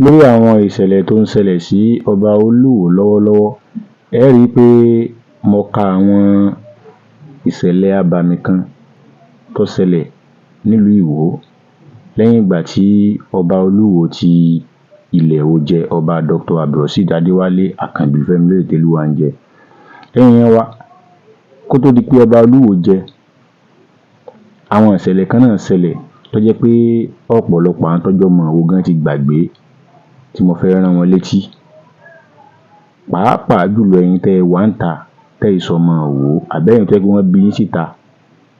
Lórí àwọn ìṣẹ̀lẹ̀ tó ń ṣẹlẹ̀ sí ọba Olúwo lọ́wọ́lọ́wọ́, ẹ rí i pé mo ka àwọn ìṣẹ̀lẹ̀ abàmì kan tó ṣẹlẹ̀ nílùú Ìwó lẹ́yìn ìgbà tí ọba Olúwo ti ilẹ̀ Ìwó jẹ, ọba Dr. Abdulrasheed Adéwálé Àkànbí Fẹ́milóyè Télúwà ń jẹ. Ẹ̀yin èèyàn wa, kó tó di pé ọba Olúwo jẹ, àwọn ìṣẹ̀lẹ̀ kan náà ṣẹlẹ̀ tó jẹ́ pé ọ̀pọ̀lọpọ̀ àwọn tọ́jọ́ ọmọ Ìwó gan ti gbàgbé tí mo fẹ́ rán wọn létí. Pàápàá jùlọ ẹ̀yin tẹ́ ẹ wà níta tẹ́ ẹ sọmọ Ìwó, àbẹ́yìn tó jẹ́ pé wọ́n bí yín síta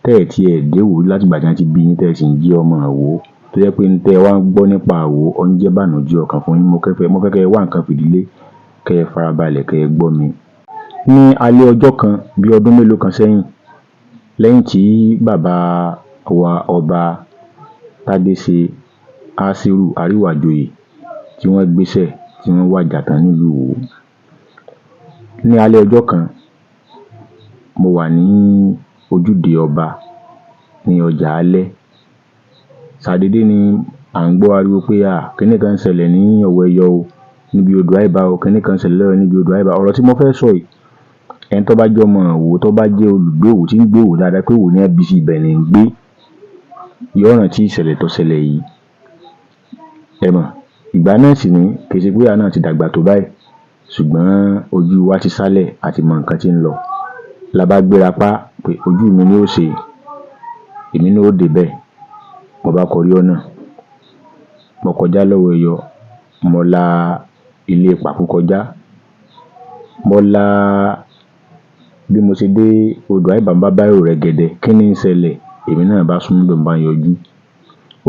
tẹ́ ẹ tiẹ̀ dé Ìwó látìgbà tí wọ́n ti bí yín tẹ́ ẹ sì ń jẹ́ ọmọ Ìwó, tó jẹ́ pé tẹ́ ẹ wá ń gbọ́ nípa Ìwó ó ń jẹ́ ìbànújẹ́ ọkàn fún yín. Mo fẹ́ kẹ́ ẹ wá nǹkan fìdílé, kẹ́ ẹ farabalẹ̀ kẹ́ ẹ gbọ́ mi. Ní alẹ́ ọjọ́ kan bí ọdún mélòó kan sẹ́yìn, lẹ́yìn tí bàbá wa ọba Tádéṣe Asiru Àríwájoyè tí wọ́n gbéṣẹ̀ tí wọ́n wàjà tán nílùú Ìwó. Ní alẹ́ ọjọ́ kan, mo wà ní ojúde ọba ní ọjà alẹ́. Ṣàdédé ni à ń gbọ́ ariwo pé kíní kan ń ṣẹlẹ̀ ní Ọ̀wẹ́yọ o, níbi odò Àìbá o, kíní kan ń ṣẹlẹ̀ lọ́wọ́ níbi odò Àìbá. Ọ̀rọ̀ tí mo fẹ́ sọ yìí, ẹni tó bá jẹ́ ọmọ Ìwó, tó bá jẹ́ olùgbé Ìwó tí ń gbé Ìwó dáadáa pé Ìwó ní ẹbí sí ibẹ̀ ní ń gbé, yóò rántí ìṣẹ̀lẹ̀ tó ṣẹlẹ̀ yìí. Ẹ mọ̀, ìgbà náà sì ni kì í ṣe pé àwa náà ti dàgbà tó báyìí, ṣùgbọ́n ojú wa ti sálẹ̀ àti mọ nǹkan tí ń lọ. La bá gbéra pá pé ojú mi ni ó ṣe, èmi náà ó débẹ̀. Mo bá kọrí ọ̀nà, mo kọjá l'Ọ̀wẹ́yọ, mo la ilé Pàkú kọjá, mo la bí mo ṣe dé odò Àìbá ń bá báyìí rẹ̀gẹ̀dẹ̀. Kí ni ń ṣẹlẹ̀? Èmi náà bá súnmọ́ bẹ̀, mo bá yọjú.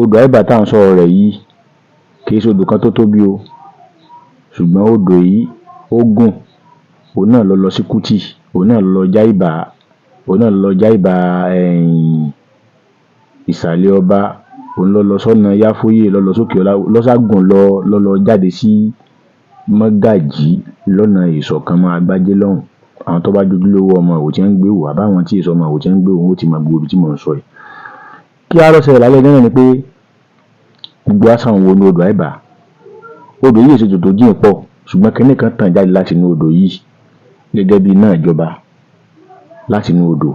Odò Àìbá tá à ń sọ̀rọ̀ rẹ̀ yìí kì í ṣe odò kan tó tóbi o, ṣùgbọ́n odò yìí ó gùn. Òun náà lọ sí Kútì, òun náà lọ Jáìbá, òun náà lọ Jáìbá ìsàlẹ̀ ọba, òun lọ sọ́nà Yáfóyè, lọ sókè ọlá, lọ́sàgùn lọ jáde sí Mọ́gàjí lọ́nà Ìṣọ̀kan mọ́ Agbájé lọ́hùn. Àwọn tó bá jójúlówó ọmọ Ìwó tí ń gbé Ìwó, àbáwọn tí èso ọmọ Ìwó tí ń gbé Ìwó, ó ti mọ gbogbo ibi tí mò ń sọ yìí. Kí á lọ ṣẹlẹ̀ lálẹ́ náà ni pé gbogbo àṣà ń wo ní odò Àìbá. Odò yìí ṣètò tó jìn pọ̀, ṣùgbọ́n kíní kan tàn jáde láti inú odò yìí gẹ́gẹ́ bí iná ìjọba láti inú odò.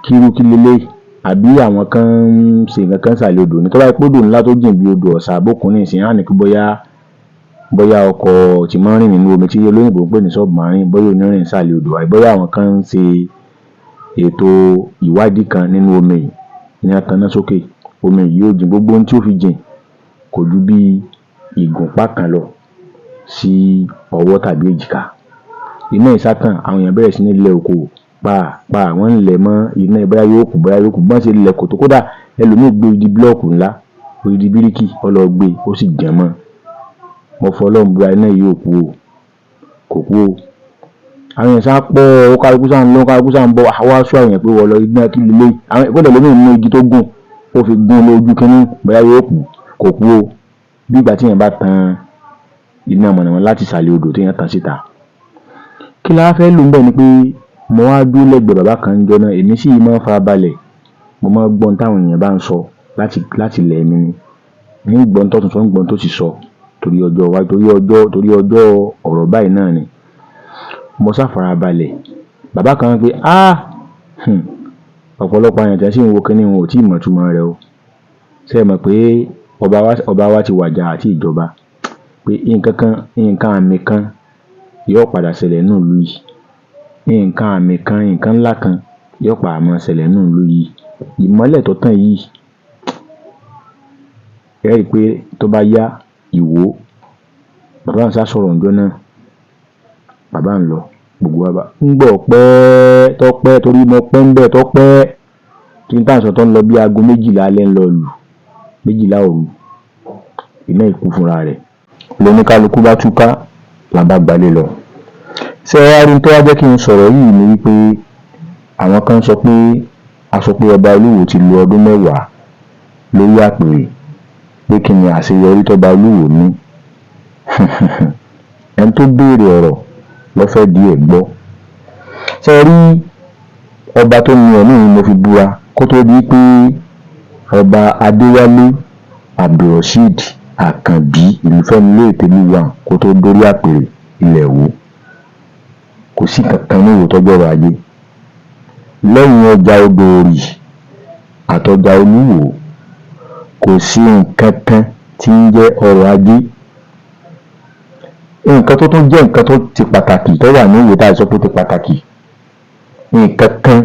Kí leléyìí? Àbí àwọn kan ń ṣe nǹkan kan sàlẹ̀ odò ní? Tó bá yẹ pé odò ńlá tó jìn bí odò Ọ̀sà àbókun ní ìsìn, á ní kí bóyá ọkọ̀ tí máa ń rìn nínú omi tí olóyìnbó ń pè ní submarine, bóyá onírìn sàlẹ̀ odò, àbí bóyá àwọn kan ń ṣe ètò ìwádìí kan nínú omi yìí ní àtàná sókè. Omi yìí yóò jìn, gbogbo ohun tí ó fi jìn kò ju bí ìgúnpá kan lọ sí ọwọ́ tàbí èjìká. Iná ìsátàn, àwọn èèyàn bẹ̀rẹ̀ sí ní lẹ òkò pa wọ́n ń lẹ̀ mọ́ iná, bóyá yóò kú. Bọ́n ṣe lẹ̀ kò tó, kódà ẹlòmíì gbé odidi blọ́ọ̀kù ńlá, odidi bíríkì, ó lọ gbé, ó sì jẹ́ mọ́. Mo fọlọ́run búra, iná yìí kò kú o. Àwọn èèyàn sá pọ̀, kálukú sá ń lọ, kálukú sá ń bọ̀. Àwa sọ àwọn èèyàn pé wọ́n lọ iná kí leléyìí. Àwọn ìpínlẹ̀ ẹlòmíì mú igi tó gùn, ó fi gún lójú kínní, bóyá yóò kú, kò kú o. Bí ìgbà tí èèyàn bá tan iná mọ̀nàmọ́ná láti ìsàlẹ̀ odò tí èèyàn tan síta. Kí la fẹ́ lò ń bẹ̀ ni pé mo wá dúró lẹ́gbẹ̀ẹ́ bàbá kan níjọ́ náà. Èmi sì máa ń farabalẹ̀, mo máa ń gbọ́n táwọn èèyàn bá ń sọ láti ilẹ̀ mi ni. Ní gbọ́n tó tuntun, gbọ́n tó sì sọ torí ọjọ́ ọ̀rọ̀ báyìí náà ni. Mo sá farabalẹ̀. Bàbá kan pé ọ̀pọ̀lọpọ̀ àyàn tí wọ́n sì ń wo kíní wọn ò tí ì mọ̀ túmọ̀ rẹ̀ o. Ṣé ẹ mọ̀ pé ọba wa ti wàjà àti ìjọba, pé nǹkan àmì kan yóò padà ṣẹlẹ̀ nínú ìlú yìí. Nǹkan àmì kan, nǹkan ńlá kan yóò padà máa ṣẹlẹ̀ nínú ìlú yìí. Ìmọ́lẹ̀ tó tàn yìí, ẹ rí i pé tó bá yá Ìwó, bàbá ń sá sọ̀rọ̀ ńjọ́ náà, bàbá ń lọ, gbogbo wa bá ń gbọ́ tọ́pẹ́ torí mo pẹ́ ń bẹ̀ tọ́pẹ́ kí n tàǹsọ̀ tó ń lọ bí aago 12 alẹ́ ń lọ lù 12 òru. Iná ìkú fúnra rẹ̀ lóníkálukú bá túká, la bá gbalẹ̀ lọ. Ṣé ẹ wá rí tó wá jẹ́ kí n sọ̀rọ̀ yìí ni wípé àwọn kan sọ pé ọba Olúwo ti lo ọdún 10 lórí àpèrè, pé kí ni àṣeyọrí tọ́ba Olúwo ní. Ẹni tó béèrè ọ̀rọ̀ ló fẹ́ di ẹ̀ gbọ́. Ṣé ẹ rí ọba tó ní ẹ̀mí ni mo fi búra kó tó di pé ọba Adéwálé Abdulrasheed Àkànbí Ìlúfẹ́milóyè Tẹ́lúwà kó tó dórí àpèrè ilẹ̀ Ìwó. Kò sí kankan ní Ìwó tọ́jọ́ ọrọ̀ ajé. Lẹ́yìn ọjà Odòòrì àtọjà Olúwo kò sí nǹkan kan tí ń jẹ́ ọrọ̀ ajé. Nǹkan tó tún jẹ́ nǹkan tó ti pàtàkì tó wà ní Ìwó tá a sọ pé ó ti pàtàkì. Nǹkan kan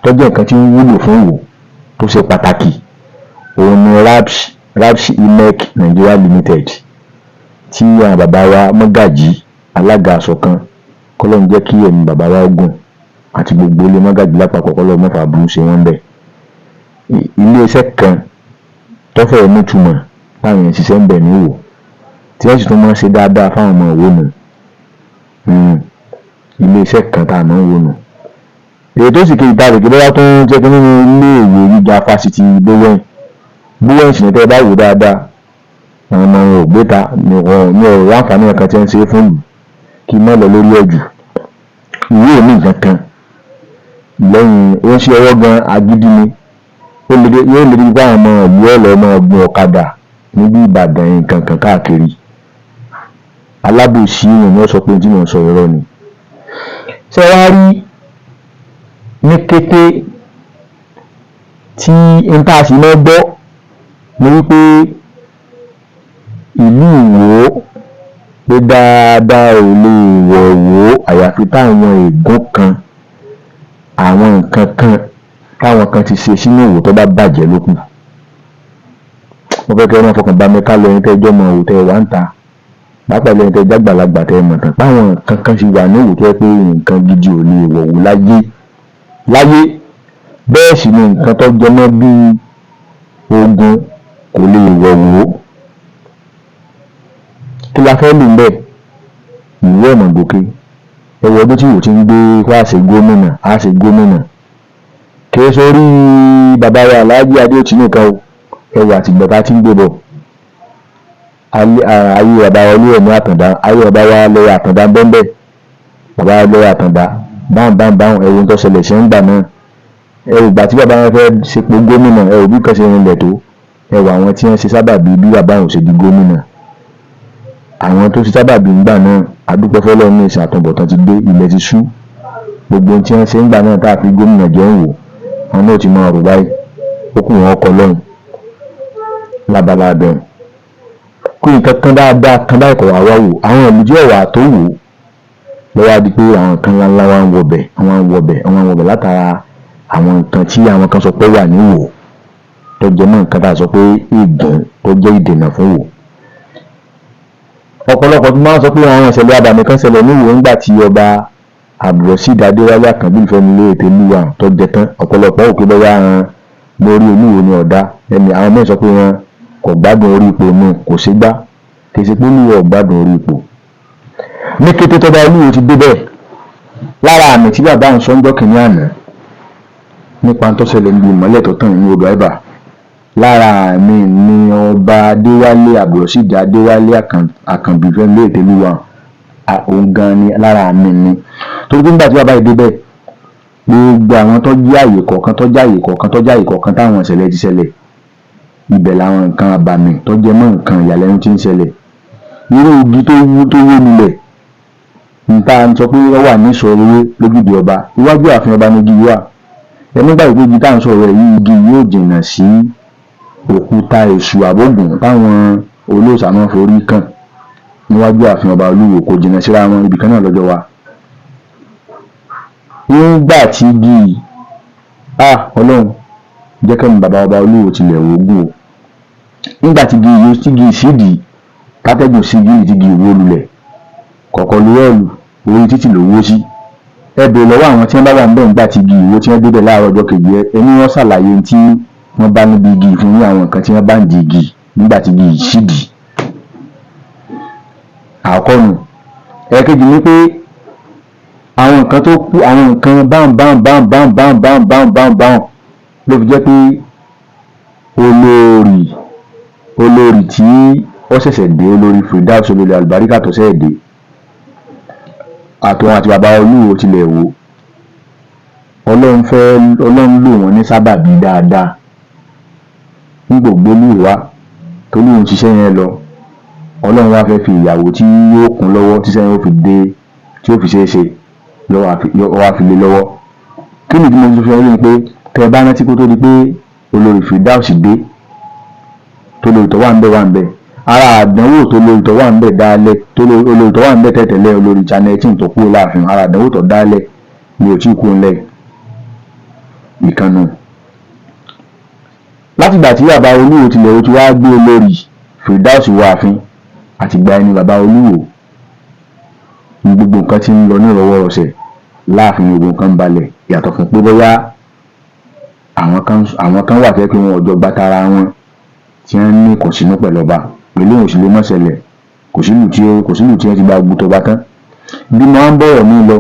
tó jẹ́ nǹkan tí ń wúlò fún Ìwó tó ṣe pàtàkì òun ni Rapsh IMEC Nigeria Limited tí àwọn bàbá wa Mọ́gàjí alága àṣọ̀kan kọ́lọ́run jẹ́ kí ẹ̀mí bàbá wa gùn àti gbogbo ilé Mọ́gàjí lápapọ̀ kọ́lọ́run mọ́fà burú ṣe wọ́n bẹ̀. Ilé-iṣẹ́ kan tó fẹ́ẹ̀ nítumọ̀ táwọn èèyàn ṣiṣẹ́ ń bẹ̀ ní Ìwó tí wọ́n sì tún máa ń ṣe dáadáa fáwọn ọmọ Ìwó nù. Ilé-iṣẹ́ kan tá a máa ń wò nù. Èyí tó sì kejì tá a lè gbé bóyá tó ń jẹ́ kí nínú ilé-ìwé gíga fásitì Bowen sì ní tẹ́ ẹ bá wò dáadáa àwọn ọmọ wọn ò gbé ta ní ọ̀rọ̀ àǹfààní kan tí wọ́n ń ṣe fún ìlú kí má lọ lórí ẹ̀jù. Ìwé ò ní nǹkan kan lẹ́yìn ó ń ṣe ọwọ́ gan agídí ni yóò lè rí bá àwọn ọmọ ìlú ọ̀lọ́ ọmọ ọgbọ̀n ọ̀kadà níbi Ìbàdàn nǹkan kan káàkiri. Alábòsí èèyàn ni ó sọ pé tí mò ń sọ irọ́ ni. Ṣé wàá rí ní kété tí n tá a sì máa gbọ́ ni wípé ìlú Ìwó pé dáadáa ò lè wọ̀ Ìwó àyàfi táwọn ègún kan àwọn nǹkan kan táwọn kan ti ṣe sínú Ìwó tó bá bàjẹ́ lókun. Mo fẹ́ kí ẹ máa fọkàn bá mi ká lọ ẹni tẹ́ ẹjọ́ mọ Ìwó tẹ́ ẹ wá ń ta pàápàá lẹ́yìn tẹ́ ẹ jágbàlagbà tẹ́ ẹ mọ̀ tán páwọn nǹkan kan ti wà ní Ìwó tó yẹ pé nǹkan gidi ò lè wọ̀ Ìwó láyé bẹ́ẹ̀ sì ni nǹkan tó jẹ mọ́ bíi ogun kò lè wọ̀ Ìwó. Kí la fẹ́ lò ń bẹ̀? Ìwé ọ̀nà gòkè ẹwọ ọdún tí Ìwó ti ń gbé wá ṣe gómìnà kì í sórí bàbá wa Alhaji Adéòtí nìkan o ẹwà àtìgbẹ̀ta tí ń gbé bọ̀ ayé bàbá wa Olúrẹ̀mí Àtàndá ayé bàbá wa lọ́yà Àtàndá bẹ́ẹ̀ bàbá wa lọ́yà Àtàndá báwọn ẹ̀wọ̀n tó ṣẹlẹ̀ ṣe ń gbà náà ẹ̀rù ìgbà tí bàbá wọn fẹ́ ṣepò gómìnà ẹ̀rù bí kan ṣe rinlẹ̀ tó ẹ̀rù àwọn tí wọ́n ṣe sábàbí bí bàbá wọn ṣe di gómìnà àwọn tó ṣe sábàbí ńgbà náà adúpẹ́ fọlọ́run ní ìsìn àtúbọ̀tán ti dé ilẹ̀ ti ṣú gbogbo tí wọ́n ṣe ń gbà náà tá a fi gómìnà jẹ́ ń wò wọn náà ti mọ ọ̀rọ̀ báyìí ó kù wọn ọkọ̀ lọ́hùn lábala abẹ́hùn kó nǹkan kan dáadáa kan báyìí kọ̀ wá wò àwọn ìlú tí ọ̀wà tó wò lọ́wọ́ á di pé àwọn kan ńláńlá wa ń wọbẹ̀ látara àwọn nǹkan tí àwọn kan sọ pé wà ní Ìwó tó jẹ́ mọ́ nǹkan tá a sọ pé ìgbọ̀n tó jẹ́ ìdènà fún Ìwó. Ọ̀pọ̀lọpọ̀ tó máa ń sọ pé àwọn ìṣẹ̀lẹ̀ abàmì kan ṣẹlẹ̀ ní Ìwó nígbà tí ọba Abdulrasheed Adéwálé Àkànbí Ìlúfẹ́milóyè Tẹ́lúwà tó jẹ tán ọ̀pọ̀lọpọ̀ òkè bẹ́yà wọn lórí Olúwo ní ọ̀dá ẹni àwọn mẹ́rin sọ pé wọn kò gbádùn orí ipò náà kò sí gbá kì í ṣe pé Olúwo ò gbádùn orí ipò. Ní kété tó bá Olúwo ti dé bẹ́ẹ̀ lára àmì tí bàbá ń sọ ń jọ́ kìíní àná nípa tó ṣẹlẹ̀ níbi ìmọ́lẹ̀ tó tàn ní odò Ẹ̀bà lára àmì ni ọba Adéwálé Abdulrasheed Adéwálé Àkànbí Ìlúfẹ́milóyè Tẹ́lúwà òun gan ni lára àmì ni torí pé nígbà tí bàbá yìí dé bẹ́ẹ̀ gbogbo àwọn tó jẹ́ àyè kọ̀ọ̀kan táwọn ìṣẹ̀lẹ̀ ti ṣẹlẹ̀ ibẹ̀ làwọn nǹkan àbàmì tó jẹ mọ́ nǹkan ìyàlẹ́nu tí ń ṣẹlẹ̀ irú igi tó wó nílẹ̀ níta ń sọ pé ó wà ní ìṣòro lójúde ọba iwájú ààfin ọba ní igi wà nígbà ìgbé igi táwọn sọ̀rọ̀ yìí igi yóò jìnnà sí òkúta èṣù àbógun táwọn olóòṣà máa forí kàn níwájú ààfin ọba Olúwo kò jìnnà síra wọn ibì kan náà lọ́jọ́ wa. Nígbà tí igi Ọlọ́run jẹ́ kẹ́mi bàbá ọba Olúwo tilẹ̀ wógún o nígbà tí igi ìṣídìí kátẹ́gùn sí igi tí igi ìwó lulẹ̀ kọ̀ọ̀kan lóòlù orí títì ló wó sí ẹ bèèrè lọ́wọ́ àwọn tí wọ́n bá wà ń bẹ̀ nígbà tí igi ìwó tí wọ́n débẹ̀ láàárọ̀ ọjọ́ kejì ẹni wọ́n ṣàlàyé tí wọ́n bá níbi igi fún ní àwọn nǹkan tí wọ́n bá ń di igi nígbà tí igi ìṣídìí. Àkọ́nù ẹ̀kejì ni pé àwọn nǹkan tó kú àwọn nǹkan báwọn ló fi jẹ́ pé olórí tí ó ṣẹ̀ṣẹ̀ dé olórí Firdaus olórí Àlùbáríkà tó ṣẹ̀ṣẹ̀ dé àtòun àti bàbá Olúwo tilẹ̀ wò Ọlọ́run lò wọ́n ní sábàbí dáadáa ní gbogbo Olúwo wa tó lóun ṣiṣẹ́ yẹn lọ Ọlọ́run wá fẹ́ fi ìyàwó tí yóò kún lọ́wọ́ tí sẹ́yìn ó fi dé tí ó fi ṣeé ṣe wá fi lé lọ́wọ́. Kí nìdí mo tún fi rí ni pé tẹ́ ẹ bá rántí kó tó di pé olórí Firdaus dé tó lórí tó wà ń bẹ̀ ara àdánwò tó lórí tó wà ń bẹ̀ dálẹ̀ tó olórí tó wà ń bẹ̀ tẹ̀tẹ̀lẹ̀ olórí Channel 18 tó kúrò láàfin ara àdánwò tó dálẹ̀ ni ò tí kú ńlẹ̀ ìkànnù. Látìgbà tí bàbá Olúwo tilẹ̀ ó ti wá gbé olórí Firdaus wọ ààfin àtìgbà ẹni bàbá Olúwo ní gbogbo nǹkan tí ń lọ ní ìrọwọ́rọsẹ̀ láàfin gbogbo nǹkan balẹ̀ yàtọ̀ fún pé bóyá àwọn kan wà fẹ́ pé wọn ọjọ́ gbá tara wọn tí wọ́n ní ìkùnsínú pẹ̀lú ọba pẹ̀lú òṣèlú mọ́sẹ̀lẹ̀ kò sílù tí wọ́n ti gba gbogbo tọba tán. Bí mo ń bọ̀rọ̀ ní lọ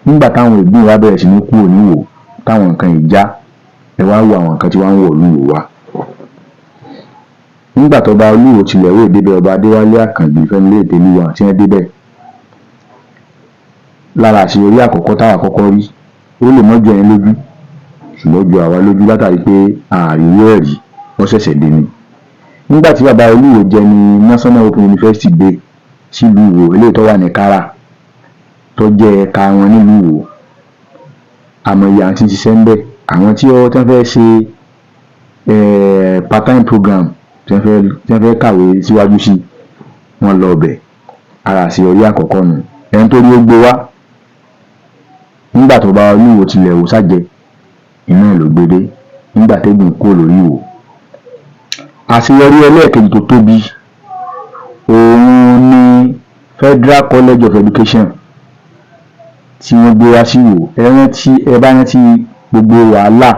nígbà táwọn ìgbín wa bẹ̀rẹ̀ sí ní kúrò níwò táwọn nǹkan ìjà ẹ wá wo àwọn nǹkan tí wọ́n ń wọ̀ Olúwo wa. Nígbà tọba Olúwo tilẹ̀ wò débẹ̀ ọba Adéwálé Àkànbí Fẹ́milé Ìtẹ́lúwà tí wọ́n débẹ̀ lára àṣeyọrí àkọ́kọ́ táwa kọ́kọ́ rí ó lè mọ́jọ ẹni lójú ṣùgbọ́n ju àwa lójú látàrí pé ààrẹ ẹ̀rí wọ́n ṣẹ̀ṣẹ̀ dé ni. Nígbà tí bàbá Olúwo jẹ ní National Open University dé sílùú Ìwó eléyìí tó wà ní Kára tó jẹ́ ẹ̀ka wọn nílùú Ìwó àmọ́ ìyá àti ṣiṣẹ́ ń bẹ̀ àwọn tí wọ́n fẹ́ ṣe part-time program tí wọ́n fẹ́ kàwé síwájú sí wọ́n lọ ọbẹ̀ ara àṣeyọrí àkọ́kọ́ nù. Ẹni tó rí ó gbé wá nígbà tó bá Olúwo tilẹ̀ wò sájẹ iná ló gbé dé nígbà tẹ́gùn kúrò lórí Ìwó. Àṣeyọrí ẹlẹ́ẹ̀kejì tó tóbi òun ni Federal College of Education tí wọ́n gbé wá sí Ìwó. Ẹ bá rántí gbogbo wàhálà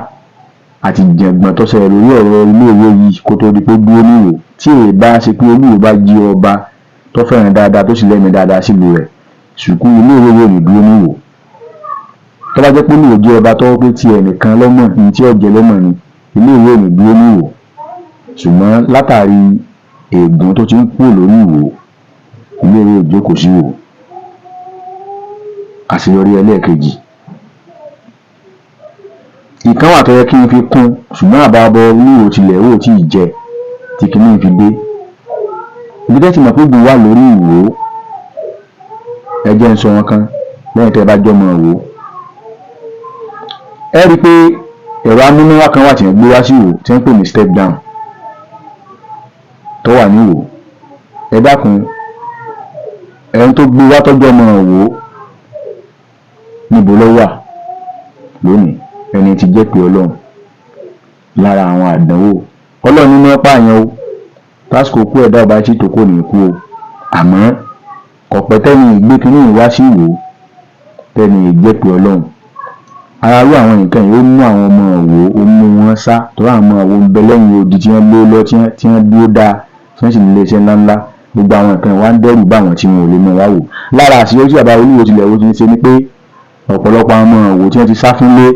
àti ìjàngbọ̀n tó ṣẹlẹ̀ lórí ọ̀rọ̀ iléèwé yìí kó tó di pé dúró ní Ìwó tí èyí bá ṣe pé Olúwo bá jí ọba tó fẹ́ràn dáadáa tó sì lẹ́mìí dáadáa sílùú rẹ̀ ṣùkú iléèwé yóò ní dúró ní Ìwó. Tó bá jẹ́ pé Olúwo jẹ́ ọba tó pé ti ẹnìkan lọ́mọ ní tí ọ̀jẹ̀ lọ́mọ ni iléèwé ò ní dúró ní Ìwó ṣùgbọ́n látàrí ègún tó ti ń kúrò lórí Ìwó iléèwé ìjókòó sí Ìwó. Àṣeyọrí ẹlẹ́ẹ̀kejì ìkan wà tó yẹ kí n fi kún ṣùgbọ́n àbábọ̀ Olúwo tilẹ̀ wò tí ì jẹ tí kìíní fi dé ibi tẹ́ ti mọ̀ pé gbùn wà lórí Ìwó ẹjẹ́ ń sọ wọn kan lẹ́yìn tẹ́ bá jọmọ Ìwó. Ẹ rí i pé ẹ̀rọ amúnáwá kan wà tí wọ́n gbé wá sí Ìwó tí wọ́n pè ní step down tó wà ní Ìwó. Ẹ dákun ẹni tó gbé wá tọ́jú ọmọ Ìwó níbo ló wà lónìí ẹni tí jẹ́ pé Ọlọ́run lára àwọn àdánwò Ọlọ́run nínú ẹ̀pá yẹn o tásìkò kú ẹ̀dá ọba tí tó kò ní kú o àmọ́ kọ̀pẹ́ tẹ́ni ìgbé kínní ìwá sí Ìwó tẹ́ni ìjẹ́ pé Ọlọ́run ara rú àwọn nǹkan yìí ó mú àwọn ọmọ Ìwó ó mú wọn sá tó àwọn ọmọ Ìwó ń bẹ lẹ́yìn odi tí wọ́n lé lọ tí wọ́n dúró dáa tí wọ́n sì nílé iṣẹ́ ńláńlá gbogbo àwọn nǹkan wá ń dẹ́rù bá àwọn tí wọn ò lè mọ wá wò. Lára àṣeyọrí tí bàbá Olúwo tilẹ̀ ó ti ń ṣe ni pé ọ̀pọ̀lọpọ̀ àwọn ọmọ Ìwó tí wọ́n ti sá fúnlé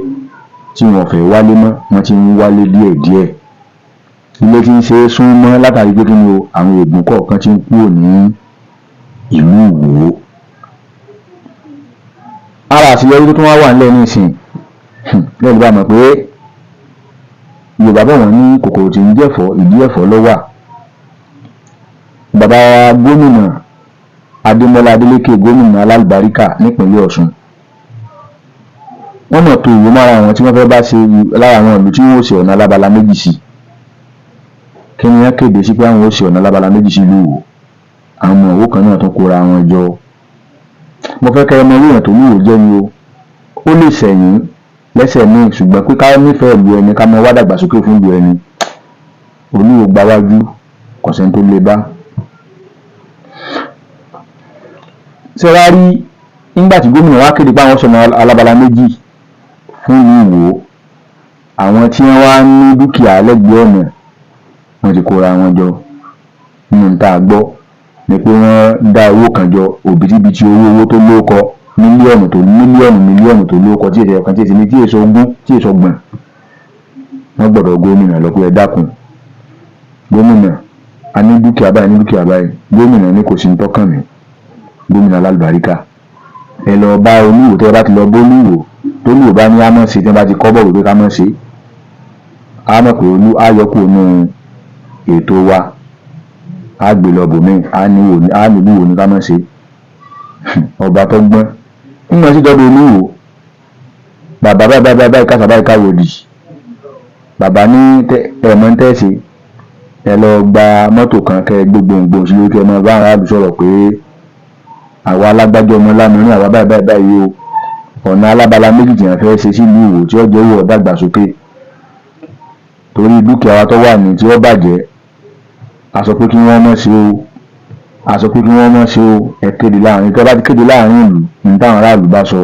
tí wọ́n fẹ́ wálé mọ́ wọ́n ti ń wálé díẹ̀díẹ̀. Ilé tí ń ṣe é sún mọ́ látàrí pé kí ni o àwọn ègún kọ̀ọ̀kan ti ń kúrò ní ìlú Ìwó. Ara àṣeyọrí tó tún wá wà nílẹ̀ nísìn lẹ́nu bá mọ̀ pé Yorùbá bọ̀ wọ́n ní kòkòrò tí ń jẹ̀fọ́ ìdí ẹ̀fọ́ ló wà. Bàbá gómìnà Adémọ́lá Adélékè gómìnà alálùbáríkà nípínlẹ̀ Ọ̀ṣun wọ́n mọ̀ tó Ìwó mára àwọn tí wọ́n fẹ́ bá ṣe lára àwọn ìlú tí wọ́n ó ṣe ọ̀nà alábala méjì sí kí ni wọ́n kéde sí pé àwọn ó ṣe ọ̀nà alábala méjì sí ìlú Ìwó. Àwọn ọmọ Ìwó kan náà tó kóra wọn jọ. Mo fẹ́ kẹ́ ọmọ Ìwó tó ní Ìwó jẹ́ ni o ó lè sẹ̀yìn lẹ́sẹ̀ míì ṣùgbọ́n pé ká nífẹ̀ẹ́ ìlú ẹni ká mọ wá dàgbàsókè fún ìlú ẹni Olúwo gbáwájú kọ̀sẹ̀ tó lè bá. Ṣé wá rí nígbà tí gómìnà wá kéde pé àwọn sọ̀nà alábala méjì fún ìlú Ìwó àwọn tí wọ́n wá ní dúkìá lẹ́gbẹ̀ẹ́ ọ̀nà wọ́n ti kóra wọn jọ nínú tá a gbọ́ ni pé wọ́n dá owó kan jọ òbítíbitì owó tó lóko mílíọ̀nù tó lóko tí èsì ọ̀kan tí èsì ní tí èso ogún tí èso ọgbọ̀n wọ́n gbọ́dọ̀ gómìnà lọ pé ẹ dákun gómìnà a ní dúkìá báyìí gómìnà ní kò sí ní tọ́kàn mi gómìnà alálùbáríkà ẹ lọ bá Olúwo tẹ́ bá ti lọ bó Olúwo tó Olúwo bá ní àmọ́ ṣe tí wọ́n bá ti kọ́ bọ̀rọ̀ pé ká mọ̀ ṣe àmọ́ pé Olú ayọ̀kù nù ètò wa á gbé lọ bòmíì á ní bí wò ní ká má ṣe ọba tó gbọ́n nígbà tí dọ́dọ̀ olúwo bàbá báyìí kásà báyìí káwòdì bàbá ní ẹ̀mọ́ tẹ́ẹ̀sì ẹ lọ gba mọ́tò kan kẹ́ gbogbo sí lókè ọmọ bá aráàlú sọ̀rọ̀ pé àwa alágbájọ ọmọ lámìrín àwa báyìí o ọ̀nà alábala méjì tí wọ́n fẹ́ ṣe sílùú Ìwó tí ó jẹ́ owó ọ̀dàgbàsókè torí dúkìá wa tó wà ní tí ó bàjẹ́ a sọ pé kí wọ́n mọ̀ ṣe o ẹ kéde láàrin tó bá ti kéde láàrin ìlú ní táwọn aráàlú bá sọ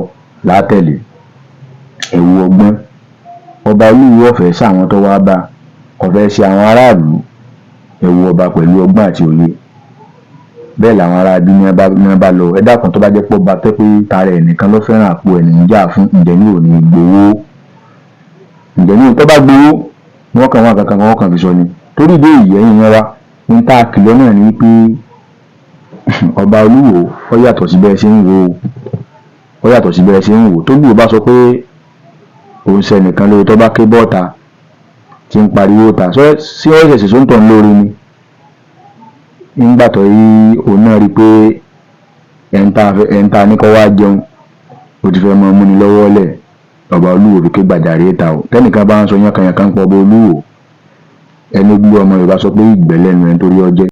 látẹ̀lé ẹ̀wù ọgbọ́n ọba Olúwo ọ̀fẹ́ sáwọn tó wá bá ọ̀fẹ́ ṣe àwọn aráàlú ẹ̀wù ọba pẹ̀lú ọgbọ́n àti òye bẹ́ẹ̀ làwọn ará bí ní bá lọ ẹ dákun tó bá jẹ́ pọ́ bá tẹ́ pé tara ẹnìkan ló fẹ́ràn àpò ẹ̀nìyàn jà fún ǹjẹ́ ní òní gbowó ǹjẹ́ ní tó bá gbowó wọ́n kàn wọ́n kankan wọ́n kàn fi sọ ni torí ìdí èyí ẹ̀yìn yẹn wá ní tá a kìlọ̀ náà ni pé ọba Olúwo ó yàtọ̀ sí bẹ́ẹ̀ ṣe ń wò tó Olúwo bá sọ pé òun sẹ́nìkan lórí tó bá ké bọ́ọ̀ta tí ń pariwo ta sí ọ́ ṣẹ̀ṣẹ̀ tó ń tọ̀ lórí ni nígbà tó yí òun náà rí pé ẹ̀ńtà ní kọ́ wá jẹun ó ti fẹ́ mọ múni lọ́wọ́ lẹ̀ ọba Olúwo fi ké gbàjarè ta o tẹ́nìkan bá ń sọ yánkanyànká ń pọ̀ ọba Olúwo ẹni gbé ọmọ Yorùbá sọ pé ìgbẹ́lẹ́nu ẹni torí ọjẹ́